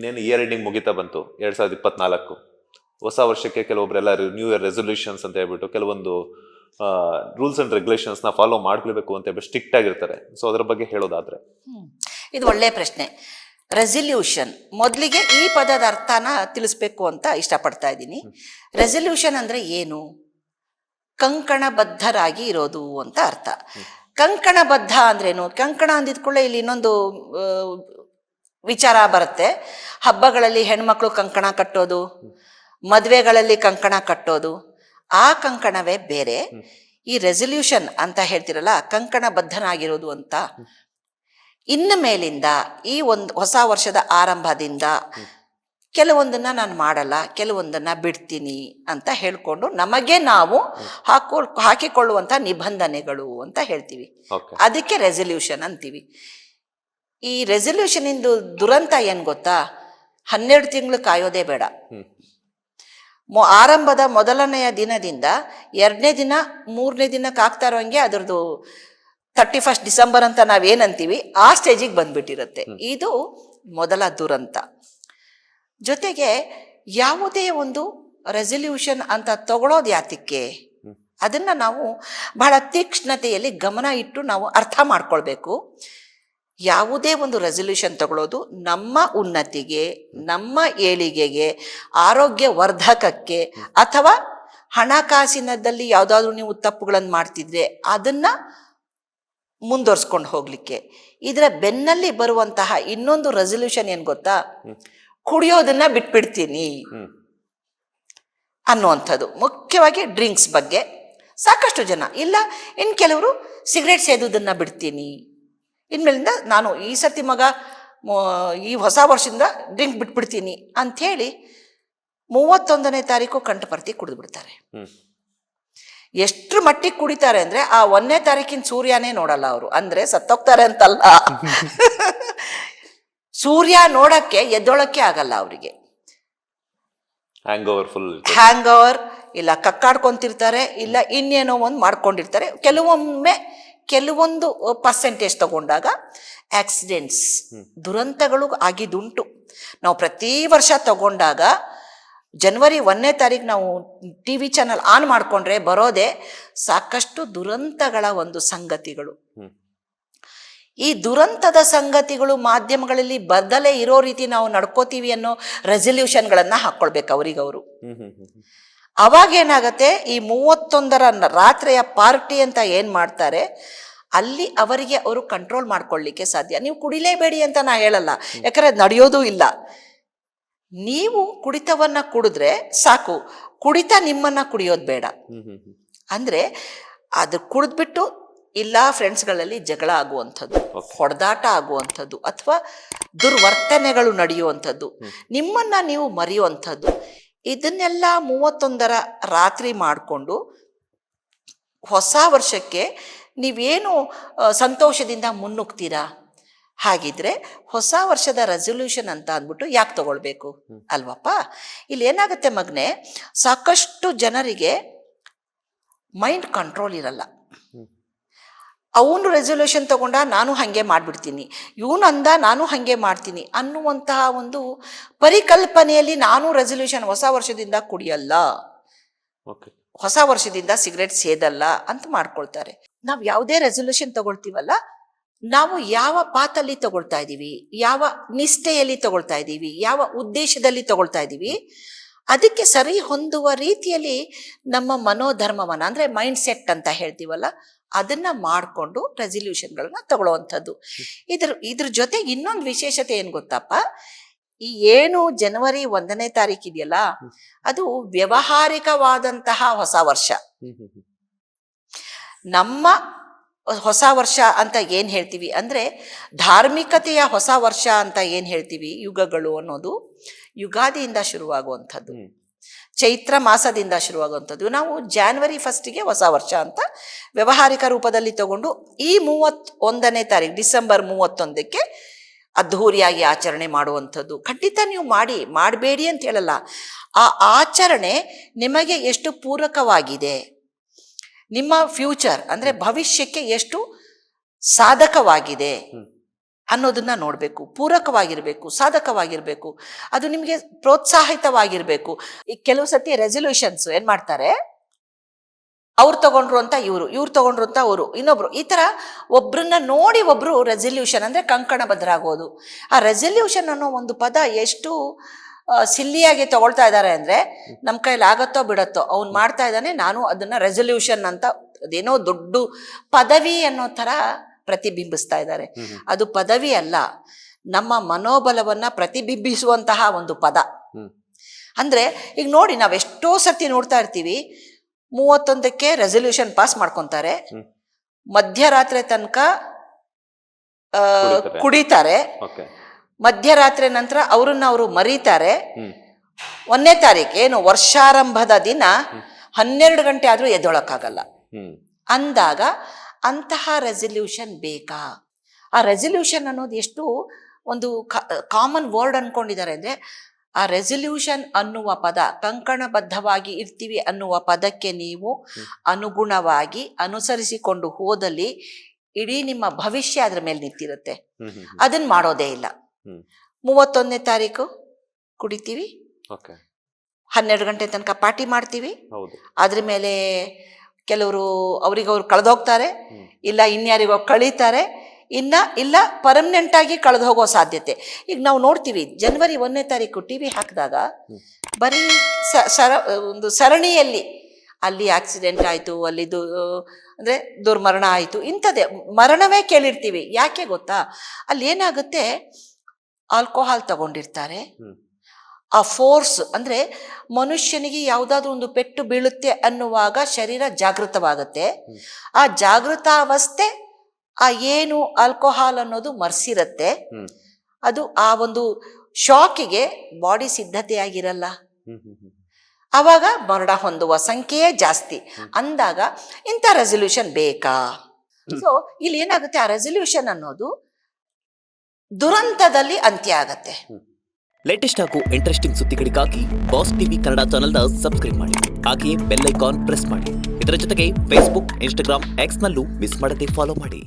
ಇನ್ನೇನು year ending ಮುಗಿತಾ ಬಂತು 2024. ಹೊಸ ವರ್ಷಕ್ಕೆ ಕೆಲವೊಬ್ಬರೆಲ್ಲ ನ್ಯೂ ಇಯರ್ ರೆಸೊಲ್ಯೂಷನ್ಸ್ ಅಂತ ಹೇಳ್ಬಿಟ್ಟು ಕೆಲವೊಂದು ರೂಲ್ಸ್ ಅಂಡ್ ರೆಗ್ಯುಲೇಷನ್ಸ್ ನ ಫಾಲೋ ಮಾಡ್ಕೊಳ್ಬೇಕು ಅಂತ ಹೇಳ್ಬಿಟ್ಟು ಸ್ಟ್ರಿಕ್ಟ್ ಆಗಿರ್ತಾರೆ. ಸೊ ಅದ್ರ ಬಗ್ಗೆ ಹೇಳೋದಾದ್ರೆ ಇದು ಒಳ್ಳೆ ಪ್ರಶ್ನೆ. ರೆಸಲ್ಯೂಷನ್ ಮೊದಲಿಗೆ ಈ ಪದದ ಅರ್ಥನ ತಿಳಿಸ್ಬೇಕು ಅಂತ ಇಷ್ಟಪಡ್ತಾ ಇದ್ದೀನಿ. ರೆಸಲ್ಯೂಷನ್ ಅಂದ್ರೆ ಏನು? ಕಂಕಣಬದ್ಧರಾಗಿ ಇರೋದು ಅಂತ ಅರ್ಥ. ಕಂಕಣಬದ್ಧ ಅಂದ್ರೇನು? ಕಂಕಣ ಅಂದಿದ್ಕೊಳ್ಳೆ ಇಲ್ಲಿ ಇನ್ನೊಂದು ವಿಚಾರ ಬರುತ್ತೆ. ಹಬ್ಬಗಳಲ್ಲಿ ಹೆಣ್ಮಕ್ಳು ಕಂಕಣ ಕಟ್ಟೋದು, ಮದುವೆಗಳಲ್ಲಿ ಕಂಕಣ ಕಟ್ಟೋದು, ಆ ಕಂಕಣವೇ ಬೇರೆ. ಈ ರೆಸಲ್ಯೂಷನ್ ಅಂತ ಹೇಳ್ತಿರಲ್ಲ, ಕಂಕಣಬದ್ಧನಾಗಿರೋದು ಅಂತ. ಇನ್ನು ಮೇಲಿಂದ ಈ ಒಂದು ಹೊಸ ವರ್ಷದ ಆರಂಭದಿಂದ ಕೆಲವೊಂದನ್ನ ನಾನು ಮಾಡಲ್ಲ, ಕೆಲವೊಂದನ್ನ ಬಿಡ್ತೀನಿ ಅಂತ ಹೇಳ್ಕೊಂಡು ನಮಗೆ ನಾವು ಹಾಕಿಕೊಳ್ಳುವಂತ ನಿಬಂಧನೆಗಳು ಅಂತ ಹೇಳ್ತೀವಿ. ಅದಕ್ಕೆ ರೆಸಲ್ಯೂಷನ್ ಅಂತೀವಿ. ಈ ರೆಸಲ್ಯೂಷನ್ ಇಂದು ದುರಂತ ಏನ್ ಗೊತ್ತಾ? 12 ತಿಂಗಳು ಕಾಯೋದೇ ಬೇಡ. ಆರಂಭದ ಮೊದಲನೆಯ ದಿನದಿಂದ 2ನೇ ದಿನ 3ನೇ ದಿನಕ್ಕೆ ಆಗ್ತಾ ಇರೋಂಗೆ ಅದರದ್ದು 31 ಡಿಸೆಂಬರ್ ಅಂತ ನಾವೇನಂತೀವಿ ಆ ಸ್ಟೇಜಿಗೆ ಬಂದ್ಬಿಟ್ಟಿರುತ್ತೆ. ಇದು ಮೊದಲ ದುರಂತ. ಜೊತೆಗೆ ಯಾವುದೇ ಒಂದು ರೆಸಲ್ಯೂಷನ್ ಅಂತ ತಗೊಳ್ಳೋದು ಯಾತಕ್ಕೆ, ಅದನ್ನ ನಾವು ಬಹಳ ತೀಕ್ಷ್ಣತೆಯಲ್ಲಿ ಗಮನ ಇಟ್ಟು ನಾವು ಅರ್ಥ ಮಾಡ್ಕೊಳ್ಬೇಕು. ಯಾವುದೇ ಒಂದು ರೆಸಲ್ಯೂಷನ್ ತಗೊಳ್ಳೋದು ನಮ್ಮ ಉನ್ನತಿಗೆ, ನಮ್ಮ ಏಳಿಗೆಗೆ, ಆರೋಗ್ಯ ವರ್ಧಕಕ್ಕೆ, ಅಥವಾ ಹಣಕಾಸಿನದಲ್ಲಿ ಯಾವುದಾದ್ರೂ ನೀವು ತಪ್ಪುಗಳನ್ನು ಮಾಡ್ತಿದ್ರೆ ಅದನ್ನ ಮುಂದುವರ್ಸ್ಕೊಂಡು ಹೋಗ್ಲಿಕ್ಕೆ. ಇದರ ಬೆನ್ನಲ್ಲಿ ಬರುವಂತಹ ಇನ್ನೊಂದು ರೆಸಲ್ಯೂಷನ್ ಏನ್ ಗೊತ್ತಾ? ಕುಡಿಯೋದನ್ನ ಬಿಟ್ಬಿಡ್ತೀನಿ ಅನ್ನುವಂಥದ್ದು. ಮುಖ್ಯವಾಗಿ ಡ್ರಿಂಕ್ಸ್ ಬಗ್ಗೆ ಸಾಕಷ್ಟು ಜನ ಇಲ್ಲ, ಇನ್ನು ಕೆಲವರು ಸಿಗರೇಟ್ ಸೇದೋದನ್ನ ಬಿಡ್ತೀನಿ, ಇನ್ಮೇಲಿಂದ ನಾನು ಈ ಸರ್ತಿ ಈ ಹೊಸ ವರ್ಷದಿಂದ ಡ್ರಿಂಕ್ ಬಿಟ್ಬಿಡ್ತೀನಿ ಅಂಥೇಳಿ 31ನೇ ತಾರೀಕು ಕಂಠಪರ್ತಿ ಕುಡಿದು ಬಿಡ್ತಾರೆ. ಎಷ್ಟ್ರ ಮಟ್ಟಿಗೆ ಕುಡಿತಾರೆ ಅಂದ್ರೆ ಆ 1ನೇ ತಾರೀಕಿನ ಸೂರ್ಯನೇ ನೋಡಲ್ಲ ಅವರು. ಅಂದ್ರೆ ಸತ್ತೋಗ್ತಾರೆ ಅಂತಲ್ಲ, ಸೂರ್ಯ ನೋಡಕ್ಕೆ ಎದ್ದೊಳಕ್ಕೆ ಆಗಲ್ಲ ಅವರಿಗೆ. ಹ್ಯಾಂಗ್ ಓವರ್ ಇಲ್ಲ ಕಕ್ಕಾಡ್ಕೊಂತಿರ್ತಾರೆ, ಇಲ್ಲ ಇನ್ನೇನೋ ಒಂದು ಮಾಡ್ಕೊಂಡಿರ್ತಾರೆ. ಕೆಲವೊಮ್ಮೆ ಕೆಲವೊಂದು ಪರ್ಸೆಂಟೇಜ್ ತಗೊಂಡಾಗ ಆಕ್ಸಿಡೆಂಟ್ಸ್, ದುರಂತಗಳು ಆಗಿದ್ದುಂಟು. ನಾವು ಪ್ರತಿ ವರ್ಷ ತಗೊಂಡಾಗ ಜನವರಿ 1ನೇ ತಾರೀಕು ನಾವು TV ಚಾನಲ್ ಆನ್ ಮಾಡ್ಕೊಂಡ್ರೆ ಬರೋದೇ ಸಾಕಷ್ಟು ದುರಂತಗಳ ಒಂದು ಸಂಗತಿಗಳು. ಈ ದುರಂತದ ಸಂಗತಿಗಳು ಮಾಧ್ಯಮಗಳಲ್ಲಿ ಬದಲೇ ಇರೋ ರೀತಿ ನಾವು ನಡ್ಕೋತೀವಿ ಅನ್ನೋ ರೆಸಲ್ಯೂಷನ್ಗಳನ್ನ ಹಾಕೊಳ್ಬೇಕು ಅವರಿಗವರು. ಅವಾಗ ಏನಾಗತ್ತೆ, ಈ 31ರ ರಾತ್ರಿಯ ಪಾರ್ಟಿ ಅಂತ ಏನ್ ಮಾಡ್ತಾರೆ ಅಲ್ಲಿ ಅವರಿಗೆ ಅವರು ಕಂಟ್ರೋಲ್ ಮಾಡ್ಕೊಳ್ಳಿಕ್ಕೆ ಸಾಧ್ಯ. ನೀವು ಕುಡಿಲೇಬೇಡಿ ಅಂತ ನಾ ಹೇಳಲ್ಲ, ಯಾಕಂದ್ರೆ ನಡೆಯೋದು ಇಲ್ಲ. ನೀವು ಕುಡಿತವನ್ನ ಕುಡಿದ್ರೆ ಸಾಕು, ಕುಡಿತ ನಿಮ್ಮನ್ನ ಕುಡಿಯೋದು ಬೇಡ. ಅಂದ್ರೆ ಅದು ಕುಡಿದ್ಬಿಟ್ಟು ಇಲ್ಲ ಫ್ರೆಂಡ್ಸ್ಗಳಲ್ಲಿ ಜಗಳ ಆಗುವಂಥದ್ದು, ಹೊಡೆದಾಟ ಆಗುವಂಥದ್ದು, ಅಥವಾ ದುರ್ವರ್ತನೆಗಳು ನಡೆಯುವಂಥದ್ದು, ನಿಮ್ಮನ್ನ ನೀವು ಮರೆಯುವಂಥದ್ದು, ಇದನ್ನೆಲ್ಲ 31ರ ರಾತ್ರಿ ಮಾಡಿಕೊಂಡು ಹೊಸ ವರ್ಷಕ್ಕೆ ನೀವೇನು ಸಂತೋಷದಿಂದ ಮುನ್ನುಗ್ತೀರಾ. ಹಾಗಿದ್ರೆ ಹೊಸ ವರ್ಷದ ರೆಸಲ್ಯೂಷನ್ ಅಂತ ಅಂದ್ಬಿಟ್ಟು ಯಾಕೆ ತಗೊಳ್ಬೇಕು ಅಲ್ವಪ್ಪ? ಇಲ್ಲಿ ಏನಾಗುತ್ತೆ ಮಗನೆ, ಸಾಕಷ್ಟು ಜನರಿಗೆ ಮೈಂಡ್ ಕಂಟ್ರೋಲ್ ಇರಲ್ಲ. ಅವನು ರೆಸಲ್ಯೂಷನ್ ತಗೊಂಡ ನಾನು ಹಾಗೆ ಮಾಡಿಬಿಡ್ತೀನಿ, ಇವನು ಅಂದ ನಾನು ಹಾಗೆ ಮಾಡ್ತೀನಿ ಅನ್ನುವಂತಹ ಒಂದು ಪರಿಕಲ್ಪನೆಯಲ್ಲಿ ನಾನು ರೆಸಲ್ಯೂಷನ್ ಹೊಸ ವರ್ಷದಿಂದ ಕುಡಿಯಲ್ಲ, ಹೊಸ ವರ್ಷದಿಂದ ಸಿಗರೇಟ್ ಸೇದಲ್ಲ ಅಂತ ಮಾಡ್ಕೊಳ್ತಾರೆ. ನಾವು ಯಾವುದೇ ರೆಸಲ್ಯೂಷನ್ ತಗೊಳ್ತೀವಲ್ಲ, ನಾವು ಯಾವ ಪಾತಲ್ಲಿ ತಗೊಳ್ತಾ ಇದ್ದೀವಿ, ಯಾವ ನಿಷ್ಠೆಯಲ್ಲಿ ತಗೊಳ್ತಾ ಇದ್ದೀವಿ, ಯಾವ ಉದ್ದೇಶದಲ್ಲಿ ತಗೊಳ್ತಾ ಇದ್ದೀವಿ, ಅದಕ್ಕೆ ಸರಿ ಹೊಂದುವ ರೀತಿಯಲ್ಲಿ ನಮ್ಮ ಮನೋಧರ್ಮವನ್ನ ಅಂದ್ರೆ ಮೈಂಡ್ ಸೆಟ್ ಅಂತ ಹೇಳ್ತೀವಲ್ಲ ಅದನ್ನ ಮಾಡಿಕೊಂಡು ರೆಸಲ್ಯೂಷನ್ಗಳನ್ನ ತಗೊಳ್ಳುವಂಥದ್ದು. ಇದ್ರ ಜೊತೆ ಇನ್ನೊಂದು ವಿಶೇಷತೆ ಏನ್ ಗೊತ್ತಪ್ಪ, ಈ ಏನು ಜನವರಿ 1ನೇ ತಾರೀಕು ಇದೆಯಲ್ಲ, ಅದು ವ್ಯವಹಾರಿಕವಾದಂತಹ ಹೊಸ ವರ್ಷ. ನಮ್ಮ ಹೊಸ ವರ್ಷ ಅಂತ ಏನ್ ಹೇಳ್ತೀವಿ ಅಂದ್ರೆ ಧಾರ್ಮಿಕತೆಯ ಹೊಸ ವರ್ಷ ಅಂತ ಏನ್ ಹೇಳ್ತೀವಿ, ಯುಗಗಳು ಅನ್ನೋದು ಯುಗಾದಿಯಿಂದ ಶುರುವಾಗುವಂಥದ್ದು, ಚೈತ್ರ ಮಾಸದಿಂದ ಶುರುವಾಗುವಂಥದ್ದು. ನಾವು ಜಾನ್ವರಿ 1ಗೆ ಹೊಸ ವರ್ಷ ಅಂತ ವ್ಯವಹಾರಿಕ ರೂಪದಲ್ಲಿ ತಗೊಂಡು ಈ 31ನೇ ತಾರೀಕು ಡಿಸೆಂಬರ್ 31ಕ್ಕೆ ಅದ್ಧೂರಿಯಾಗಿ ಆಚರಣೆ ಮಾಡುವಂಥದ್ದು. ಖಂಡಿತ ನೀವು ಮಾಡಬೇಡಿ ಅಂತ ಹೇಳಲ್ಲ. ಆ ಆಚರಣೆ ನಿಮಗೆ ಎಷ್ಟು ಪೂರಕವಾಗಿದೆ, ನಿಮ್ಮ ಫ್ಯೂಚರ್ ಅಂದ್ರೆ ಭವಿಷ್ಯಕ್ಕೆ ಎಷ್ಟು ಸಾಧಕವಾಗಿದೆ ಅನ್ನೋದನ್ನ ನೋಡಬೇಕು. ಪೂರಕವಾಗಿರಬೇಕು, ಸಾಧಕವಾಗಿರಬೇಕು, ಅದು ನಿಮಗೆ ಪ್ರೋತ್ಸಾಹಿತವಾಗಿರಬೇಕು. ಈ ಕೆಲವು ಸತಿ ರೆಸಲ್ಯೂಷನ್ಸ್ ಏನ್ ಮಾಡ್ತಾರೆ, ಅವ್ರು ತಗೊಂಡ್ರು ಅಂತ ಇವ್ರು ತಗೊಂಡ್ರು ಅಂತ ಅವರು ಇನ್ನೊಬ್ರು, ಈ ತರ ಒಬ್ರನ್ನ ನೋಡಿ ಒಬ್ರು ರೆಸಲ್ಯೂಷನ್ ಅಂದ್ರೆ ಕಂಕಣಬದ್ಧರಾಗೋದು. ಆ ರೆಸಲ್ಯೂಷನ್ ಅನ್ನೋ ಒಂದು ಪದ ಎಷ್ಟು ಸಿಲ್ಲಿಯಾಗಿ ತಗೊಳ್ತಾ ಇದ್ದಾರೆ ಅಂದ್ರೆ, ನಮ್ಮ ಕೈಲಿ ಆಗತ್ತೋ ಬಿಡತ್ತೋ, ಅವ್ನು ಮಾಡ್ತಾ ಇದ್ದಾನೆ, ನಾನು ಅದನ್ನ ರೆಸಲ್ಯೂಷನ್ ಅಂತ ಅದೇನೋ ದೊಡ್ಡ ಪದವಿ ಅನ್ನೋ ತರ ಪ್ರತಿಬಿಂಬಿಸ್ತಾ ಇದ್ದಾರೆ. ಅದು ಪದವಿ ಅಲ್ಲ, ನಮ್ಮ ಮನೋಬಲವನ್ನ ಪ್ರತಿಬಿಂಬಿಸುವಂತಹ ಒಂದು ಪದ. ಅಂದ್ರೆ ಈಗ ನೋಡಿ, ನಾವೆಷ್ಟೋ ಸರ್ತಿ ನೋಡ್ತಾ ಇರ್ತೀವಿ, 31ಕ್ಕೆ ರೆಸಲ್ಯೂಷನ್ ಪಾಸ್ ಮಾಡ್ಕೊಂತಾರೆ, ಮಧ್ಯರಾತ್ರಿ ತನಕ ಕುಡಿತಾರೆ, ಮಧ್ಯರಾತ್ರಿ ನಂತರ ಅವ್ರನ್ನ ಅವರು ಮರೀತಾರೆ, 1ನೇ ತಾರೀಕು ಏನು ವರ್ಷಾರಂಭದ ದಿನ 12 ಗಂಟೆ ಆದ್ರೂ ಎದ್ದೊಳಕ್ಕಾಗಲ್ಲ ಅಂದಾಗ ಅಂತಹ ರೆಸಲ್ಯೂಷನ್ ಬೇಕಾ? ಆ ರೆಸಲ್ಯೂಷನ್ ಅನ್ನೋದು ಎಷ್ಟು ಒಂದು ಕಾಮನ್ ವರ್ಡ್ ಅನ್ಕೊಂಡಿದ್ದಾರೆ ಅಂದ್ರೆ, ಆ ರೆಸಲ್ಯೂಷನ್ ಅನ್ನುವ ಪದ, ಕಂಕಣಬದ್ಧವಾಗಿ ಇರ್ತೀವಿ ಅನ್ನುವ ಪದಕ್ಕೆ ನೀವು ಅನುಗುಣವಾಗಿ ಅನುಸರಿಸಿಕೊಂಡು ಹೋದಲ್ಲಿ ಇಡೀ ನಿಮ್ಮ ಭವಿಷ್ಯ ಅದ್ರ ಮೇಲೆ ನಿಂತಿರುತ್ತೆ. ಅದನ್ನ ಮಾಡೋದೇ ಇಲ್ಲ. 31ನೇ ತಾರೀಕು ಕುಡಿತೀವಿ, 12 ಗಂಟೆ ತನಕ ಪಾರ್ಟಿ ಮಾಡ್ತೀವಿ, ಅದ್ರ ಮೇಲೆ ಕೆಲವರು ಅವ್ರಿಗವ್ರು ಕಳೆದೋಗ್ತಾರೆ, ಇಲ್ಲ ಇನ್ಯಾರಿಗೋ ಕಳೀತಾರೆ, ಇಲ್ಲ ಪರ್ಮನೆಂಟ್ ಆಗಿ ಕಳೆದು ಹೋಗೋ ಸಾಧ್ಯತೆ. ಈಗ ನಾವು ನೋಡ್ತೀವಿ, ಜನವರಿ 1ನೇ ತಾರೀಕು ಟಿವಿ ಹಾಕಿದಾಗ ಬರೀ ಒಂದು ಸರಣಿಯಲ್ಲಿ ಅಲ್ಲಿ ಆಕ್ಸಿಡೆಂಟ್ ಆಯ್ತು, ಅಲ್ಲಿ ಅಂದ್ರೆ ದುರ್ಮರಣ ಆಯ್ತು, ಇಂಥದ್ದೇ ಮರಣವೇ ಕೇಳಿರ್ತೀವಿ. ಯಾಕೆ ಗೊತ್ತಾ? ಅಲ್ಲಿ ಏನಾಗುತ್ತೆ, ಆಲ್ಕೋಹಾಲ್ ತಗೊಂಡಿರ್ತಾರೆ, ಆ ಫೋರ್ಸ್ ಅಂದ್ರೆ ಮನುಷ್ಯನಿಗೆ ಯಾವುದಾದ್ರೂ ಒಂದು ಪೆಟ್ಟು ಬೀಳುತ್ತೆ ಅನ್ನುವಾಗ ಶರೀರ ಜಾಗೃತವಾಗುತ್ತೆ. ಆ ಜಾಗೃತಾವಸ್ಥೆ ಆ ಏನು ಆಲ್ಕೋಹಾಲ್ ಅನ್ನೋದು ಮರ್ಸಿರತ್ತೆ, ಅದು ಆ ಒಂದು ಶಾಕಿಗೆ ಬಾಡಿ ಸಿದ್ಧತೆಯಾಗಿರಲ್ಲ, ಆವಾಗ ಮರಣ ಹೊಂದುವ ಸಂಖ್ಯೆಯೇ ಜಾಸ್ತಿ. ಅಂದಾಗ ಇಂಥ ರೆಸಲ್ಯೂಷನ್ ಬೇಕಾ? ಸೊ ಇಲ್ಲಿ ಏನಾಗುತ್ತೆ, ಆ ರೆಸಲ್ಯೂಷನ್ ಅನ್ನೋದು ದುರಂತದಲ್ಲಿ ಅಂತ್ಯ ಆಗತ್ತೆ. ಲೇಟೆಸ್ಟ್ ಹಾಗೂ ಇಂಟ್ರೆಸ್ಟಿಂಗ್ ಸುದ್ದಿಗಳಿಗಾಗಿ ಬಾಸ್ ಟಿವಿ ಕನ್ನಡ ಚಾನೆಲ್ನ ಸಬ್ಸ್ಕ್ರೈಬ್ ಮಾಡಿ, ಹಾಗೆಯೇ ಬೆಲ್ ಐಕಾನ್ ಪ್ರೆಸ್ ಮಾಡಿ. ಇದರ ಜೊತೆಗೆ ಫೇಸ್ಬುಕ್, ಇನ್ಸ್ಟಾಗ್ರಾಮ್, ಎಕ್ಸ್ ನಲ್ಲೂ ಮಿಸ್ ಮಾಡದೆ ಫಾಲೋ ಮಾಡಿ.